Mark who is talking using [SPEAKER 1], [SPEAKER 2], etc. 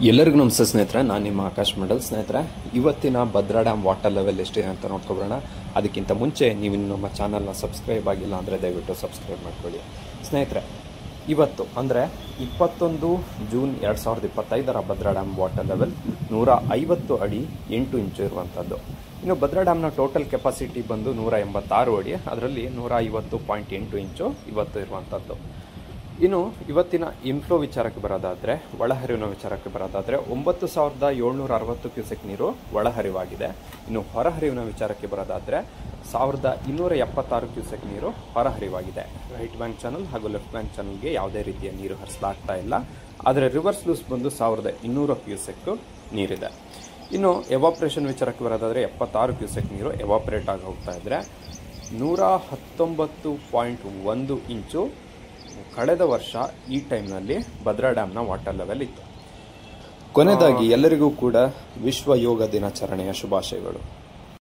[SPEAKER 1] ಎಲ್ಲರಿಗೂ ನಮಸ್ತೆ ಸ್ನೇಹಿತರೆ, ನಾನು ನಿಮ್ಮ ಆಕಾಶ್ ಮಂಡಲ್. ಸ್ನೇಹಿತರೆ, ಇವತ್ತಿನ ಭದ್ರಾ ಡ್ಯಾಮ್ ವಾಟರ್ ಲೆವೆಲ್ ಎಷ್ಟಿದೆ ಅಂತ ನೋಡ್ಕೊಬೋಣ. ಅದಕ್ಕಿಂತ ಮುಂಚೆ ನೀವು ನಮ್ಮ ಚಾನಲ್ನ ಸಬ್ಸ್ಕ್ರೈಬ್ ಆಗಿಲ್ಲ ಅಂದರೆ ದಯವಿಟ್ಟು ಸಬ್ಸ್ಕ್ರೈಬ್ ಮಾಡ್ಕೊಳ್ಳಿ. ಸ್ನೇಹಿತರೆ, ಇವತ್ತು ಅಂದರೆ 21 June 2025 Bhadra dam water level 150 ಅಡಿ 8 ಇಂಚು ಇರುವಂಥದ್ದು. ಇನ್ನು ಭದ್ರಾ ಡ್ಯಾಮ್ನ ಟೋಟಲ್ ಕೆಪಾಸಿಟಿ ಬಂದು 186 ಅಡಿ, ಅದರಲ್ಲಿ 150.8 ಇಂಚು ಇವತ್ತು ಇರುವಂಥದ್ದು. ಇನ್ನು ಇವತ್ತಿನ ಇನ್ಫ್ಲೋ ವಿಚಾರಕ್ಕೆ ಬರೋದಾದರೆ, ಒಳಹರಿವಿನ ವಿಚಾರಕ್ಕೆ ಬರೋದಾದರೆ 9760 ಕ್ಯೂಸೆಕ್ ನೀರು ಒಳಹರಿವಾಗಿದೆ. ಇನ್ನು ಹೊರಹರಿವಿನ ವಿಚಾರಕ್ಕೆ ಬರೋದಾದರೆ 1276 ಕ್ಯೂಸೆಕ್ ನೀರು ಹೊರಹರಿವಾಗಿದೆ. ರೈಟ್ ಬ್ಯಾಂಕ್ ಚಾನಲ್ ಹಾಗೂ ಲೆಫ್ಟ್ ಬ್ಯಾಂಕ್ ಚಾನಲ್ಗೆ ಯಾವುದೇ ರೀತಿಯ ನೀರು ಹರಿಸಲಾಗ್ತಾ ಇಲ್ಲ. ಆದರೆ ರಿವರ್ಸ್ ಲೂಸ್ ಬಂದು 1200 ಕ್ಯೂಸೆಕ್ ನೀರಿದೆ. ಇನ್ನು ಎವಾಪ್ರೇಷನ್ ವಿಚಾರಕ್ಕೆ ಬರೋದಾದರೆ 76 ಕ್ಯೂಸೆಕ್ ನೀರು ಎವಾಪ್ರೇಟ್ ಆಗಿ ಹೋಗ್ತಾ ಇದ್ದರೆ 119.1 ಇಂಚು ಕಳೆದ ವರ್ಷ ಈ ಟೈಮ್ನಲ್ಲಿ ಭದ್ರಾ ಡ್ಯಾಮ್ನ ವಾಟರ್ ಲೆವೆಲ್ ಇತ್ತು. ಕೊನೆಯದಾಗಿ ಎಲ್ಲರಿಗೂ ಕೂಡ ವಿಶ್ವ ಯೋಗ ದಿನಾಚರಣೆಯ ಶುಭಾಶಯಗಳು.